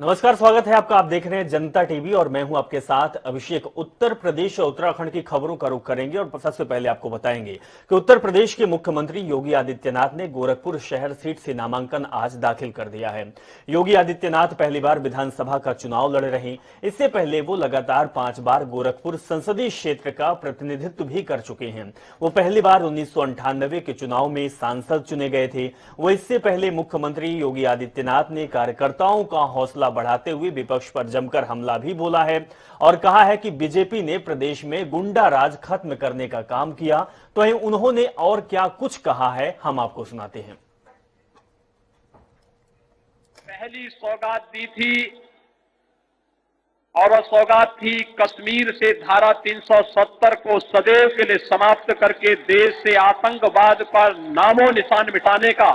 नमस्कार, स्वागत है आपका। आप देख रहे हैं जनता टीवी और मैं हूं आपके साथ अभिषेक। उत्तर प्रदेश और उत्तराखंड की खबरों का रुख करेंगे और सबसे पहले आपको बताएंगे कि उत्तर प्रदेश के मुख्यमंत्री योगी आदित्यनाथ ने गोरखपुर शहर सीट से नामांकन आज दाखिल कर दिया है। योगी आदित्यनाथ पहली बार विधानसभा का चुनाव लड़ रहे हैं। इससे पहले वो लगातार 5 बार गोरखपुर संसदीय क्षेत्र का प्रतिनिधित्व भी कर चुके हैं। वो पहली बार 1998 के चुनाव में सांसद चुने गए थे। वो इससे पहले मुख्यमंत्री योगी आदित्यनाथ ने कार्यकर्ताओं का हौसला बढ़ाते हुए विपक्ष पर जमकर हमला भी बोला है और कहा है कि बीजेपी ने प्रदेश में गुंडा राज खत्म करने का काम किया। तो उन्होंने और क्या कुछ कहा है, हम आपको सुनाते हैं। पहली सौगात दी थी और वह सौगात थी कश्मीर से धारा 370 को सदैव के लिए समाप्त करके देश से आतंकवाद पर नामो निशान मिटाने का,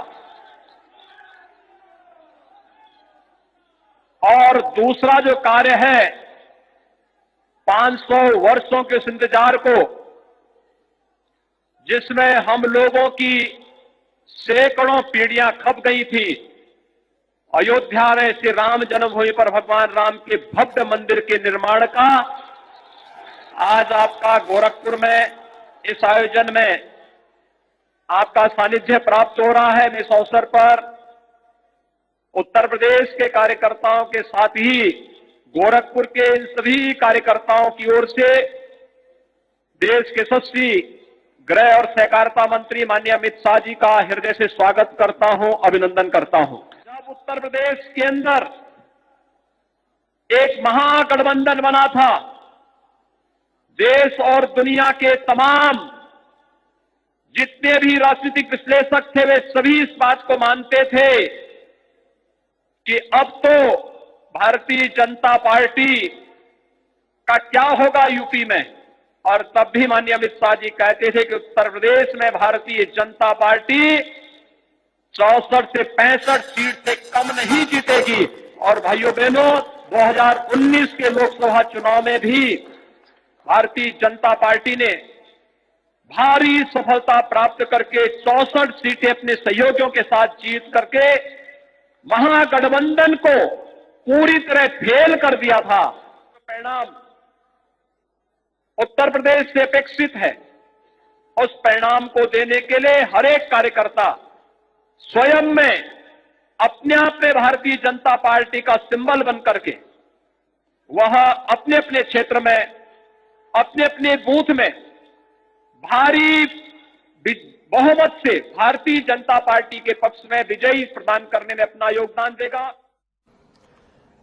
और दूसरा जो कार्य है 500 वर्षों के इस इंतजार को, जिसमें हम लोगों की सैकड़ों पीढ़ियां खप गई थी। अयोध्या में श्री राम जन्मभूमि पर भगवान राम के भव्य मंदिर के निर्माण का आज आपका गोरखपुर में इस आयोजन में आपका सानिध्य प्राप्त हो रहा है। इस अवसर पर उत्तर प्रदेश के कार्यकर्ताओं के साथ ही गोरखपुर के इन सभी कार्यकर्ताओं की ओर से देश के यशस्वी गृह और सहकारिता मंत्री माननीय अमित शाह जी का हृदय से स्वागत करता हूं, अभिनंदन करता हूं। जब उत्तर प्रदेश के अंदर एक महागठबंधन बना था, देश और दुनिया के तमाम जितने भी राजनीतिक विश्लेषक थे वे सभी इस बात को मानते थे कि अब तो भारतीय जनता पार्टी का क्या होगा यूपी में। और तब भी माननीय अमित शाह जी कहते थे कि उत्तर प्रदेश में भारतीय जनता पार्टी 64 से 65 सीट से कम नहीं जीतेगी। और भाइयों बहनों, 2019 के लोकसभा चुनाव में भी भारतीय जनता पार्टी ने भारी सफलता प्राप्त करके 64 सीटें अपने सहयोगियों के साथ जीत करके महागठबंधन को पूरी तरह फेल कर दिया था। परिणाम उत्तर प्रदेश से अपेक्षित है। उस परिणाम को देने के लिए हर एक कार्यकर्ता स्वयं में अपने आप में भारतीय जनता पार्टी का सिंबल बन करके वह अपने अपने क्षेत्र में, अपने अपने बूथ में भारी बहुमत से भारतीय जनता पार्टी के पक्ष में विजयी प्रदान करने में अपना योगदान देगा।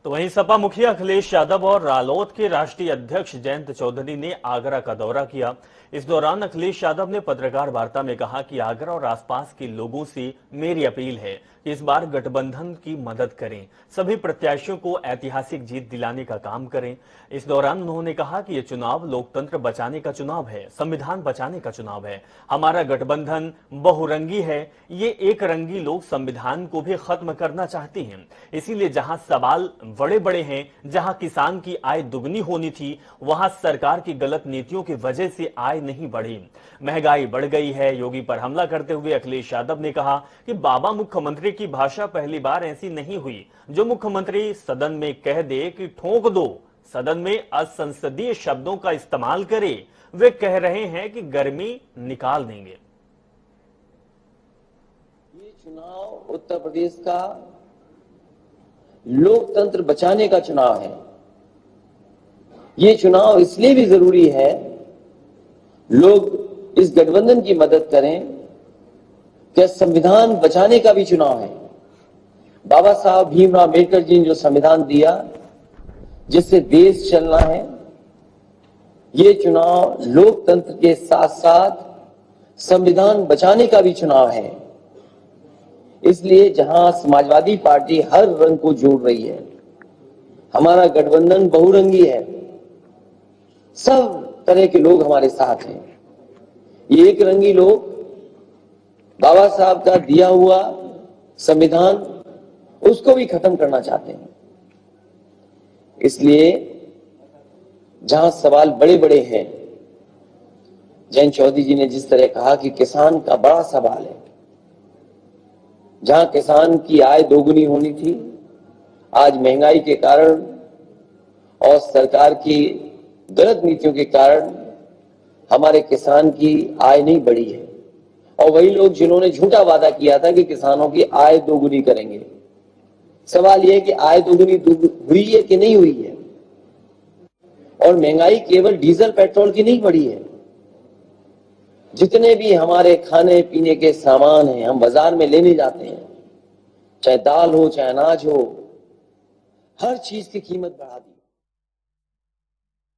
तो वहीं सपा मुखिया अखिलेश यादव और रालोद के राष्ट्रीय अध्यक्ष जयंत चौधरी ने आगरा का दौरा किया। इस दौरान अखिलेश यादव ने पत्रकार वार्ता में कहा कि आगरा और आसपास के लोगों से मेरी अपील है कि इस बार गठबंधन की मदद करें, सभी प्रत्याशियों को ऐतिहासिक जीत दिलाने का काम करें। इस दौरान उन्होंने कहा कि यह चुनाव लोकतंत्र बचाने का चुनाव है, संविधान बचाने का चुनाव है। हमारा गठबंधन बहुरंगी है, ये एक रंगी लोग संविधान को भी खत्म करना चाहते हैं। इसीलिए जहां सवाल बड़े बड़े हैं, जहां किसान की आय दुगनी होनी थी, वहां सरकार की गलत नीतियों की वजह से आय नहीं बढ़ी, महंगाई बढ़ गई है। योगी पर हमला करते हुए अखिलेश यादव ने कहा कि बाबा मुख्यमंत्री की भाषा पहली बार ऐसी नहीं हुई जो मुख्यमंत्री सदन में कह दे कि ठोक दो, सदन में असंसदीय शब्दों का इस्तेमाल करे। वे कह रहे हैं कि गर्मी निकाल देंगे। ये चुनाव उत्तर प्रदेश का लोकतंत्र बचाने का चुनाव है। ये चुनाव इसलिए भी जरूरी है, लोग इस गठबंधन की मदद करें, क्या संविधान बचाने का भी चुनाव है। बाबा साहब भीमराव अम्बेडकर जी ने जो संविधान दिया, जिससे देश चलना है, ये चुनाव लोकतंत्र के साथ साथ संविधान बचाने का भी चुनाव है। इसलिए जहां समाजवादी पार्टी हर रंग को जोड़ रही है, हमारा गठबंधन बहुरंगी है, सब तरह के लोग हमारे साथ हैं। ये एक रंगी लोग बाबा साहब का दिया हुआ संविधान, उसको भी खत्म करना चाहते हैं। इसलिए जहां सवाल बड़े बड़े हैं, जयंत चौधरी जी ने जिस तरह कहा कि किसान का बड़ा सवाल है, जहां किसान की आय दोगुनी होनी थी, आज महंगाई के कारण और सरकार की गलत नीतियों के कारण हमारे किसान की आय नहीं बढ़ी है। और वही लोग जिन्होंने झूठा वादा किया था कि किसानों की आय दोगुनी करेंगे, सवाल यह है कि आय दोगुनी हुई है कि नहीं हुई है। और महंगाई केवल डीजल पेट्रोल की नहीं बढ़ी है, जितने भी हमारे खाने पीने के सामान हैं हम बाजार में लेने जाते हैं, चाहे दाल हो चाहे अनाज हो, हर चीज की कीमत बढ़ा दी।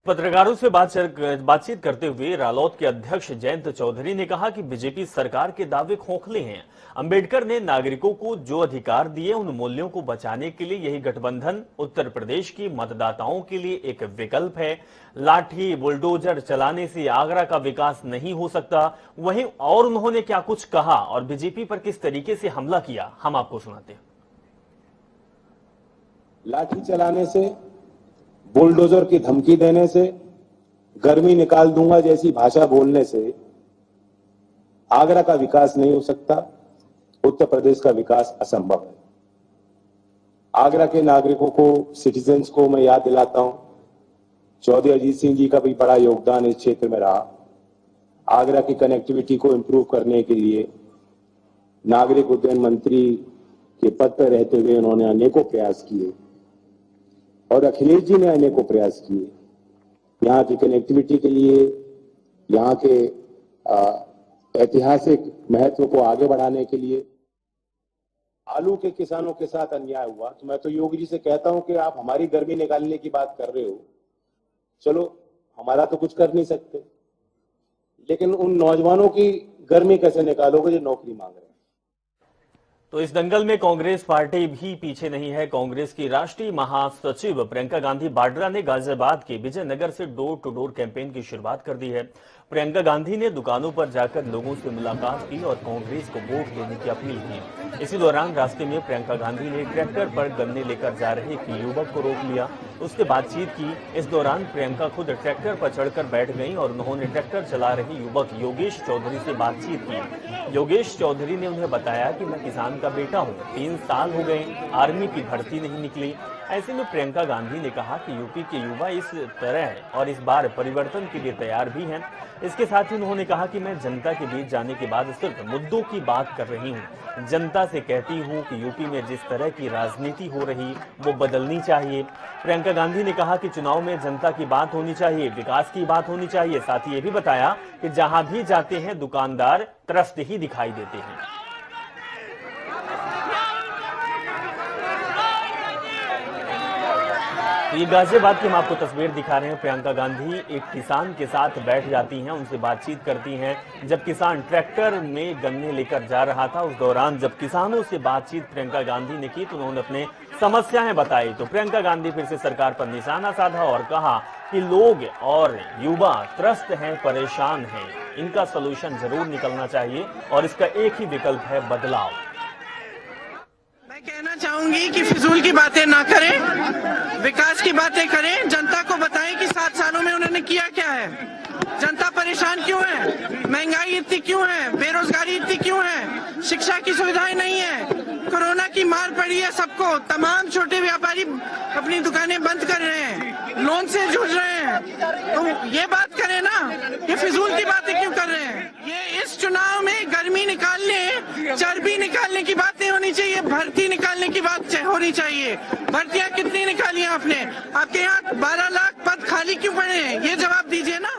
पत्रकारों से बातचीत करते हुए रालोद के अध्यक्ष जयंत चौधरी ने कहा कि बीजेपी सरकार के दावे खोखले हैं। अंबेडकर ने नागरिकों को जो अधिकार दिए उन मूल्यों को बचाने के लिए यही गठबंधन उत्तर प्रदेश की मतदाताओं के लिए एक विकल्प है। लाठी बुलडोजर चलाने से आगरा का विकास नहीं हो सकता। वहीं और उन्होंने क्या कुछ कहा और बीजेपी पर किस तरीके से हमला किया, हम आपको सुनाते हैं। लाठी चलाने से, बुलडोजर की धमकी देने से, गर्मी निकाल दूंगा जैसी भाषा बोलने से आगरा का विकास नहीं हो सकता, उत्तर प्रदेश का विकास असंभव है। आगरा के नागरिकों को, सिटीजन्स को मैं याद दिलाता हूं, चौधरी अजीत सिंह जी का भी बड़ा योगदान इस क्षेत्र में रहा। आगरा की कनेक्टिविटी को इंप्रूव करने के लिए नागरिक उड्डयन मंत्री के पद पर रहते हुए उन्होंने अनेकों प्रयास किए और अखिलेश जी ने अनेकों प्रयास किए यहाँ की कनेक्टिविटी के लिए, यहाँ के ऐतिहासिक महत्व को आगे बढ़ाने के लिए। आलू के किसानों के साथ अन्याय हुआ तो मैं तो योगी जी से कहता हूं कि आप हमारी गर्मी निकालने की बात कर रहे हो, चलो हमारा तो कुछ कर नहीं सकते, लेकिन उन नौजवानों की गर्मी कैसे निकालोगे जो नौकरी मांग रहे हैं। तो इस दंगल में कांग्रेस पार्टी भी पीछे नहीं है। कांग्रेस की राष्ट्रीय महासचिव प्रियंका गांधी वाड्रा ने गाजियाबाद के विजयनगर से डोर टू डोर कैंपेन की शुरुआत कर दी है। प्रियंका गांधी ने दुकानों पर जाकर लोगों से मुलाकात की और कांग्रेस को वोट देने की अपील की। इसी दौरान रास्ते में प्रियंका गांधी ने ट्रैक्टर पर गन्ने लेकर जा रहे एक युवक को रोक लिया, उससे बातचीत की। इस दौरान प्रियंका खुद ट्रैक्टर पर चढ़कर बैठ गई और उन्होंने ट्रैक्टर चला रहे युवक योगेश चौधरी से बातचीत की। योगेश चौधरी ने उन्हें बताया कि मैं किसान का बेटा हूं, 3 साल हो गए, आर्मी की भर्ती नहीं निकली। ऐसे में प्रियंका गांधी ने कहा कि यूपी के युवा इस तरह और इस बार परिवर्तन के लिए तैयार भी हैं। इसके साथ ही उन्होंने कहा कि मैं जनता के बीच जाने के बाद सिर्फ मुद्दों की बात कर रही हूं। जनता से कहती हूं कि यूपी में जिस तरह की राजनीति हो रही वो बदलनी चाहिए। प्रियंका गांधी ने कहा कि चुनाव में जनता की बात होनी चाहिए, विकास की बात होनी चाहिए। साथ ही ये भी बताया कि जहां भी जाते हैं दुकानदार त्रस्त ही दिखाई देते हैं। तो ये गाजियाबाद की हम आपको तस्वीर दिखा रहे हैं। प्रियंका गांधी एक किसान के साथ बैठ जाती हैं, उनसे बातचीत करती हैं। जब किसान ट्रैक्टर में गन्ने लेकर जा रहा था, उस दौरान जब किसानों से बातचीत प्रियंका गांधी ने की तो उन्होंने अपने समस्याएं बताई। तो प्रियंका गांधी फिर से सरकार पर निशाना साधा और कहा कि लोग और युवा त्रस्त हैं, परेशान हैं, इनका सोल्यूशन जरूर निकलना चाहिए और इसका एक ही विकल्प है, बदलाव। मैं कहना चाहूंगी कि फिजूल की बातें ना करें, विकास की बातें करें। जनता को बताएं कि 7 सालों में उन्होंने किया क्या है। जनता परेशान क्यों है, महंगाई इतनी क्यों है, बेरोजगारी इतनी क्यों है, शिक्षा की सुविधाएं नहीं है, कोरोना की मार पड़ी है सबको, तमाम छोटे व्यापारी अपनी दुकानें बंद कर रहे हैं, लोन से जूझ रहे हैं। तो ये बात करें ना, ये फिजूल की बातें क्यों कर रहे हैं। ये इस चुनाव में गर्मी निकालने, चर्बी निकालने की बात नहीं होनी चाहिए, भर्ती निकालने की बात होनी चाहिए। भर्तियां कितनी निकाली आपने, आपके यहाँ 12 लाख पद खाली क्यों पड़े हैं, ये जवाब दीजिए ना।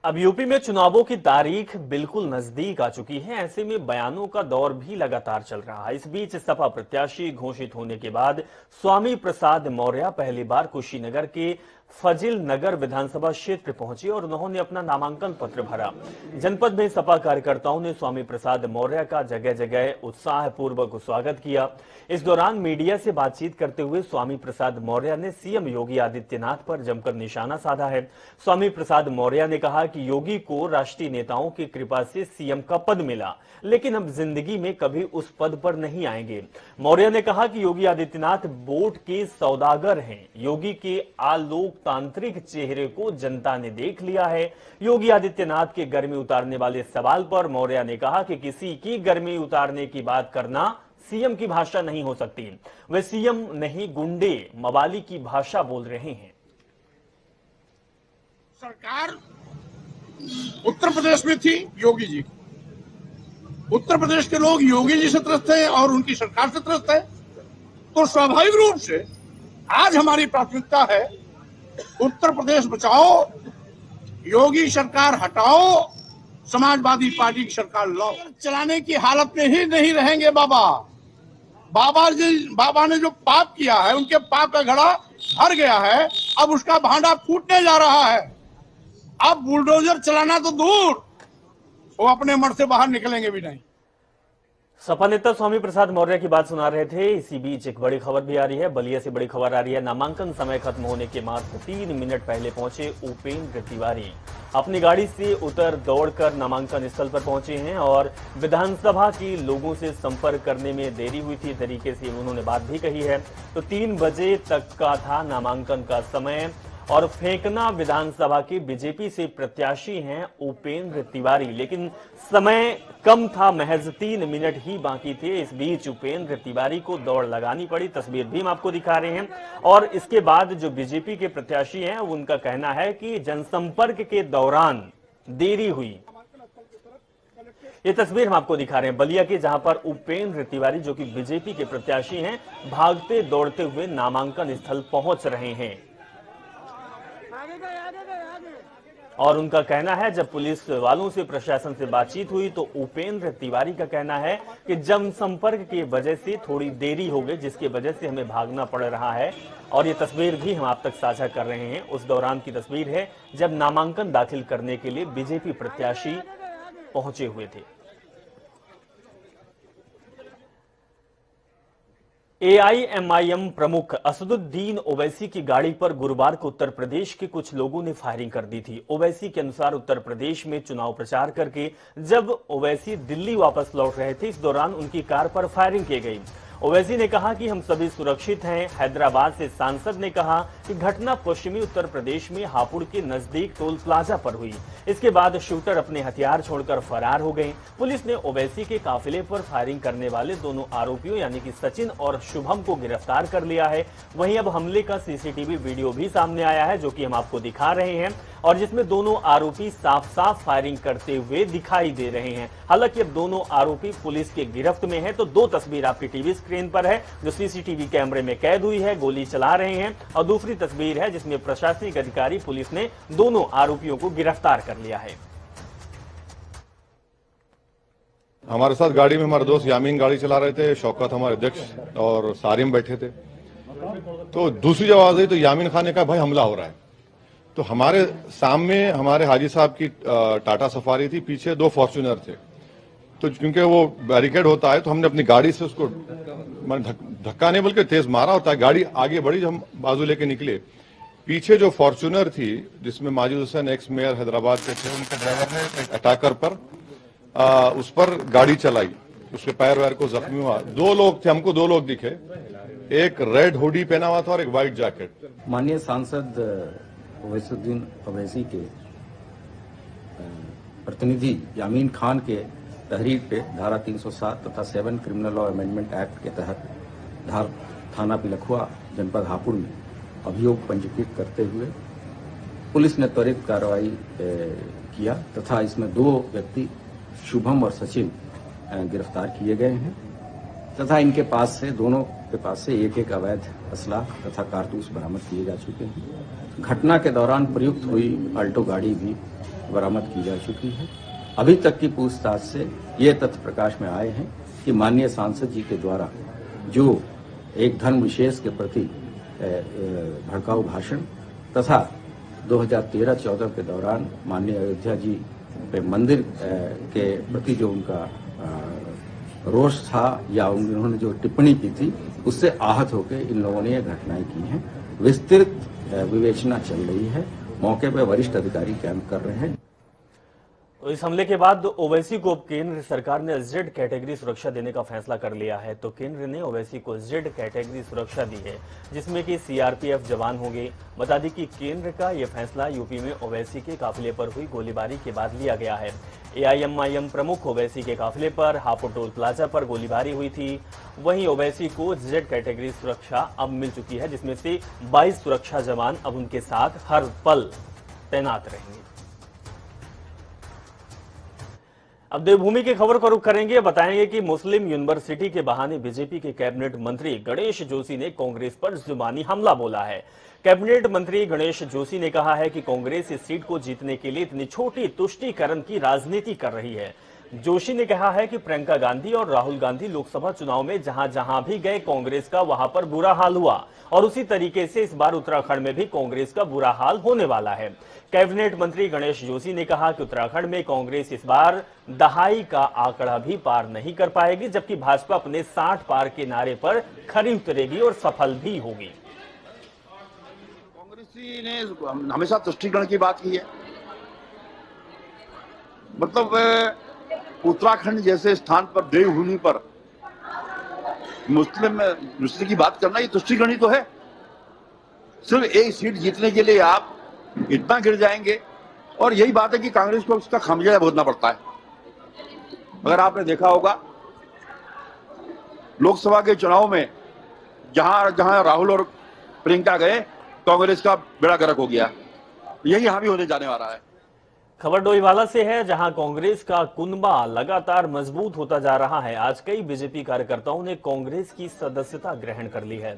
अब यूपी में चुनावों की तारीख बिल्कुल नजदीक आ चुकी है। ऐसे में बयानों का दौर भी लगातार चल रहा है। इस बीच सपा प्रत्याशी घोषित होने के बाद स्वामी प्रसाद मौर्य पहली बार कुशीनगर के फजिल नगर विधानसभा क्षेत्र पहुंचे और उन्होंने अपना नामांकन पत्र भरा। जनपद में सपा कार्यकर्ताओं ने स्वामी प्रसाद मौर्य का जगह जगह उत्साहपूर्वक स्वागत किया। इस दौरान मीडिया से बातचीत करते हुए स्वामी प्रसाद मौर्य ने सीएम योगी आदित्यनाथ पर जमकर निशाना साधा है। स्वामी प्रसाद मौर्य ने कहा कि योगी को राष्ट्रीय नेताओं की कृपा से सीएम का पद मिला, लेकिन हम जिंदगी में कभी उस पद पर नहीं आएंगे। मौर्य ने कहा कि योगी आदित्यनाथ वोट के सौदागर हैं। योगी के आलोकतांत्रिक चेहरे को जनता ने देख लिया है। योगी आदित्यनाथ के गर्मी उतारने वाले सवाल पर मौर्य ने कहा कि किसी की गर्मी उतारने की बात करना सीएम की भाषा नहीं हो सकती। वे सीएम नहीं, गुंडे मवाली की भाषा बोल रहे हैं। सरकार उत्तर प्रदेश में थी योगी जी, उत्तर प्रदेश के लोग योगी जी से त्रस्त है और उनकी सरकार से त्रस्त है, तो स्वाभाविक रूप से आज हमारी प्राथमिकता है उत्तर प्रदेश बचाओ, योगी सरकार हटाओ, समाजवादी पार्टी की सरकार लाओ। चलाने की हालत में ही नहीं रहेंगे बाबा ने जो पाप किया है, उनके पाप का घड़ा भर गया है, अब उसका भांडा फूटने जा रहा है। अब बुलडोजर चलाना तो दूर, वो अपने मठ से बाहर निकलेंगे भी नहीं। सपा नेता स्वामी प्रसाद मौर्य की बात सुना रहे थे। इसी बीच एक बड़ी खबर भी आ रही है। बलिया से बड़ी खबर आ रही है। नामांकन समय खत्म होने के मात्र 3 मिनट पहले पहुंचे उपेंद्र तिवारी अपनी गाड़ी से उतर दौड़कर नामांकन स्थल पर पहुंचे हैं और विधानसभा के लोगों से संपर्क करने में देरी हुई थी, तरीके से उन्होंने बात भी कही है। तो 3 बजे तक का था नामांकन का समय और फेंकना विधानसभा के बीजेपी से प्रत्याशी हैं उपेंद्र तिवारी, लेकिन समय कम था, महज 3 मिनट ही बाकी थे। इस बीच उपेंद्र तिवारी को दौड़ लगानी पड़ी। तस्वीर भी हम आपको दिखा रहे हैं। और इसके बाद जो बीजेपी के प्रत्याशी हैं उनका कहना है कि जनसंपर्क के दौरान देरी हुई। ये तस्वीर हम आपको दिखा रहे हैं बलिया की, जहां पर उपेंद्र तिवारी जो कि बीजेपी के प्रत्याशी हैं, भागते दौड़ते हुए नामांकन स्थल पहुंच रहे हैं। और उनका कहना है जब पुलिस वालों से, प्रशासन से बातचीत हुई तो उपेंद्र तिवारी का कहना है कि जनसंपर्क की वजह से थोड़ी देरी हो गई, जिसकी वजह से हमें भागना पड़ रहा है। और ये तस्वीर भी हम आप तक साझा कर रहे हैं। उस दौरान की तस्वीर है जब नामांकन दाखिल करने के लिए बीजेपी प्रत्याशी पहुंचे हुए थे। एआईएमआईएम प्रमुख असदुद्दीन ओवैसी की गाड़ी पर गुरुवार को उत्तर प्रदेश के कुछ लोगों ने फायरिंग कर दी थी। ओवैसी के अनुसार उत्तर प्रदेश में चुनाव प्रचार करके जब ओवैसी दिल्ली वापस लौट रहे थे, इस दौरान उनकी कार पर फायरिंग की गई। ओवैसी ने कहा कि हम सभी सुरक्षित हैं। हैदराबाद से सांसद ने कहा कि घटना पश्चिमी उत्तर प्रदेश में हापुड़ के नजदीक टोल प्लाजा पर हुई। इसके बाद शूटर अपने हथियार छोड़कर फरार हो गए। पुलिस ने ओवैसी के काफिले पर फायरिंग करने वाले दोनों आरोपियों यानी कि सचिन और शुभम को गिरफ्तार कर लिया है। वहीं अब हमले का सीसीटीवी वीडियो भी सामने आया है, जो कि हम आपको दिखा रहे हैं और जिसमें दोनों आरोपी साफ साफ फायरिंग करते हुए दिखाई दे रहे हैं। हालांकि अब दोनों आरोपी पुलिस के गिरफ्त में हैं। तो 2 तस्वीर आपकी टीवी स्क्रीन पर है जो सीसीटीवी कैमरे में कैद हुई है, गोली चला रहे हैं, और दूसरी तस्वीर है जिसमें प्रशासनिक अधिकारी, पुलिस ने दोनों आरोपियों को गिरफ्तार कर लिया है। हमारे साथ गाड़ी में हमारे दोस्त यामीन गाड़ी चला रहे थे, शौकत हमारे अध्यक्ष और सारिम बैठे थे। तो दूसरी जब आवाज आई तो यामीन खान ने कहा भाई हमला हो रहा है। तो हमारे सामने हमारे हाजी साहब की टाटा सफारी थी, पीछे 2 फॉर्च्यूनर थे। तो क्योंकि वो बैरिकेड होता है तो हमने अपनी गाड़ी से उसको धक्का नहीं बल्कि तेज मारा होता है। गाड़ी आगे बढ़ी, हम बाजू लेके निकले। पीछे जो फॉर्च्यूनर थी जिसमें माजिद हुसैन एक्स मेयर हैदराबाद के थे, उनके ड्राइवर ने अटैकर पर उस पर गाड़ी चलाई, उसके पैर वैर को जख्मी हुआ। 2 लोग थे, हमको 2 लोग दिखे, एक रेड हुडी पहना हुआ था और एक व्हाइट जैकेट। माननीय सांसद ओवैसुद्दीन ओवैसी के प्रतिनिधि यामीन खान के तहरीर पे धारा 307 तथा 7 क्रिमिनल लॉ अमेंडमेंट एक्ट के तहत थाना पिलखुआ जनपद हापुड़ में अभियोग पंजीकृत करते हुए पुलिस ने त्वरित कार्रवाई किया तथा इसमें 2 व्यक्ति शुभम और सचिन गिरफ्तार किए गए हैं तथा इनके पास से, दोनों के पास से एक अवैध असला तथा कारतूस बरामद किए जा चुके हैं। घटना के दौरान प्रयुक्त हुई अल्टो गाड़ी भी बरामद की जा चुकी है। अभी तक की पूछताछ से ये तथ्य प्रकाश में आए हैं कि माननीय सांसद जी के द्वारा जो एक धर्म विशेष के प्रति भड़काऊ भाषण तथा 2013-14 के दौरान माननीय अयोध्या जी पे मंदिर के प्रति जो उनका रोष था या उन्होंने जो टिप्पणी की थी, उससे आहत होकर इन लोगों ने ये घटनाएं की हैं। विस्तृत विवेचना चल रही है, मौके पर वरिष्ठ अधिकारी कैंप कर रहे हैं। तो इस हमले के बाद ओवैसी को केंद्र सरकार ने जेड कैटेगरी सुरक्षा देने का फैसला कर लिया है। तो केंद्र ने ओवैसी को जेड कैटेगरी सुरक्षा दी है, जिसमें कि सीआरपीएफ जवान होंगे। बता दें कि केंद्र का यह फैसला यूपी में ओवैसी के काफिले पर हुई गोलीबारी के बाद लिया गया है। एआईएमआईएम प्रमुख ओवैसी के काफिले पर हापुड़ टोल प्लाजा पर गोलीबारी हुई थी। वहीं ओवैसी को जेड कैटेगरी सुरक्षा अब मिल चुकी है, जिसमें से 22 सुरक्षा जवान अब उनके साथ हर पल तैनात रहेंगे। अब देवभूमि की खबर को रुख करेंगे। बताएंगे कि मुस्लिम यूनिवर्सिटी के बहाने बीजेपी के कैबिनेट मंत्री गणेश जोशी ने कांग्रेस पर जुबानी हमला बोला है। कैबिनेट मंत्री गणेश जोशी ने कहा है कि कांग्रेस इस सीट को जीतने के लिए इतनी छोटी तुष्टीकरण की राजनीति कर रही है। जोशी ने कहा है कि प्रियंका गांधी और राहुल गांधी लोकसभा चुनाव में जहां जहां भी गए कांग्रेस का वहां पर बुरा हाल हुआ, और उसी तरीके से इस बार उत्तराखंड में भी कांग्रेस का बुरा हाल होने वाला है। कैबिनेट मंत्री गणेश जोशी ने कहा कि उत्तराखंड में कांग्रेस इस बार दहाई का आंकड़ा भी पार नहीं कर पाएगी, जबकि भाजपा अपने 60 पार के नारे पर खरी उतरेगी और सफल भी होगी। कांग्रेसी ने हमेशा तुष्टीकरण की बात की है। मतलब उत्तराखंड जैसे स्थान पर देवभूमि पर मुस्लिम की बात करना, ये तुष्टीकरण ही तो है। सिर्फ एक सीट जीतने के लिए आप इतना गिर जाएंगे, और यही बात है कि कांग्रेस को उसका खामियाजा भुगतना पड़ता है। अगर आपने देखा होगा लोकसभा के चुनाव में जहां जहां राहुल और प्रियंका गए, कांग्रेस का बेड़ा गर्क हो गया। यही यहां भी होने जाने वाला है। खबर डोईवाला से है, जहां कांग्रेस का कुनबा लगातार मजबूत होता जा रहा है। आज कई बीजेपी कार्यकर्ताओं ने कांग्रेस की सदस्यता ग्रहण कर ली है।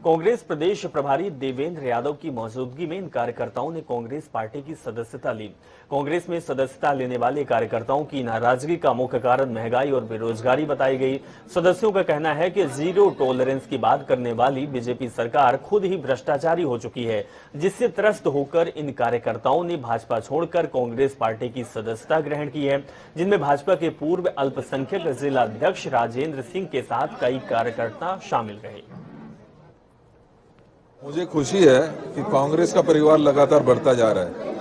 कांग्रेस प्रदेश प्रभारी देवेंद्र यादव की मौजूदगी में इन कार्यकर्ताओं ने कांग्रेस पार्टी की सदस्यता ली। कांग्रेस में सदस्यता लेने वाले कार्यकर्ताओं की नाराजगी का मुख्य कारण महंगाई और बेरोजगारी बताई गई। सदस्यों का कहना है कि जीरो टॉलरेंस की बात करने वाली बीजेपी सरकार खुद ही भ्रष्टाचारी हो चुकी है, जिससे त्रस्त होकर इन कार्यकर्ताओं ने भाजपा छोड़कर कांग्रेस पार्टी की सदस्यता ग्रहण की है, जिनमें भाजपा के पूर्व अल्पसंख्यक जिला अध्यक्ष राजेंद्र सिंह के साथ कई कार्यकर्ता शामिल रहे। मुझे खुशी है कि कांग्रेस का परिवार लगातार बढ़ता जा रहा है,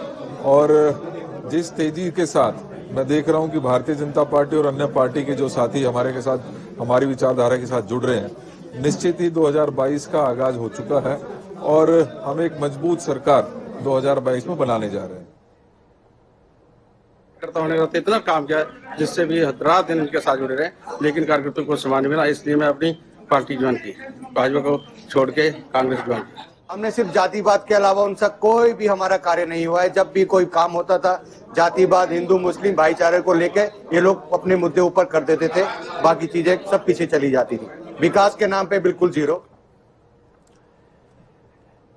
और जिस तेजी के साथ मैं देख रहा हूं कि भारतीय जनता पार्टी और अन्य पार्टी के जो साथी हमारे के साथ हमारी विचारधारा के साथ जुड़ रहे हैं, निश्चित ही 2022 का आगाज हो चुका है और हम एक मजबूत सरकार 2022 में बनाने जा रहे हैं। होने का इतना काम किया जिससे भी रात दिन उनके साथ जुड़े रहे, लेकिन कार्यकर्ताओं को सम्मान मिला, इसलिए मैं अपनी पार्टी ज्वाइन की, भाजपा को छोड़ के कांग्रेस ज्वाइन की। हमने सिर्फ जातिवाद के अलावा उनसे कोई भी हमारा कार्य नहीं हुआ है। जब भी कोई काम होता था जातिवाद, हिंदू मुस्लिम भाईचारे को लेके ये लोग अपने मुद्दे ऊपर कर देते थे, बाकी चीजें सब पीछे चली जाती थी। विकास के नाम पे बिल्कुल जीरो।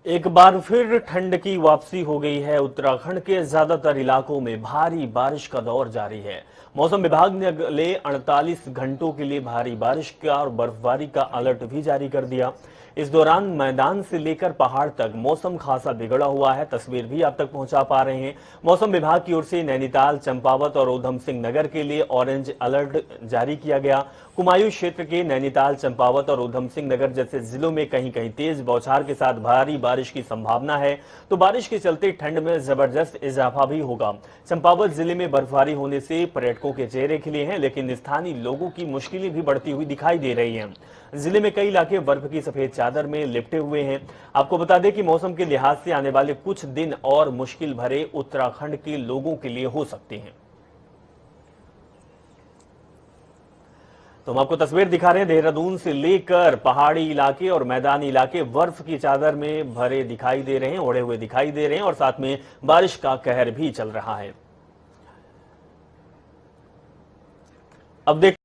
एक बार फिर ठंड की वापसी हो गई है। उत्तराखंड के ज्यादातर इलाकों में भारी बारिश का दौर जारी है। मौसम विभाग ने अगले 48 घंटों के लिए भारी बारिश का और बर्फबारी का अलर्ट भी जारी कर दिया। इस दौरान मैदान से लेकर पहाड़ तक मौसम खासा बिगड़ा हुआ है। तस्वीर भी आप तक पहुंचा पा रहे हैं। मौसम विभाग की ओर से नैनीताल, चंपावत और ऊधम सिंह नगर के लिए ऑरेंज अलर्ट जारी किया गया। कुमायूं क्षेत्र के नैनीताल, चंपावत और ऊधम सिंह नगर जैसे जिलों में कहीं कहीं तेज बौछार के साथ भारी बारिश की संभावना है। तो बारिश के चलते ठंड में जबरदस्त इजाफा भी होगा। चंपावत जिले में बर्फबारी होने से पर्यटकों के चेहरे खिले हैं, लेकिन स्थानीय लोगों की मुश्किलें भी बढ़ती हुई दिखाई दे रही हैं। जिले में कई इलाके बर्फ की सफेद चादर में लिपटे हुए हैं। आपको बता दें कि मौसम के लिहाज से आने वाले कुछ दिन और मुश्किल भरे उत्तराखंड के लोगों के लिए हो सकते हैं। तो हम आपको तस्वीर दिखा रहे हैं। देहरादून से लेकर पहाड़ी इलाके और मैदानी इलाके बर्फ की चादर में भरे दिखाई दे रहे हैं, ओढ़े हुए दिखाई दे रहे हैं, और साथ में बारिश का कहर भी चल रहा है। अब देख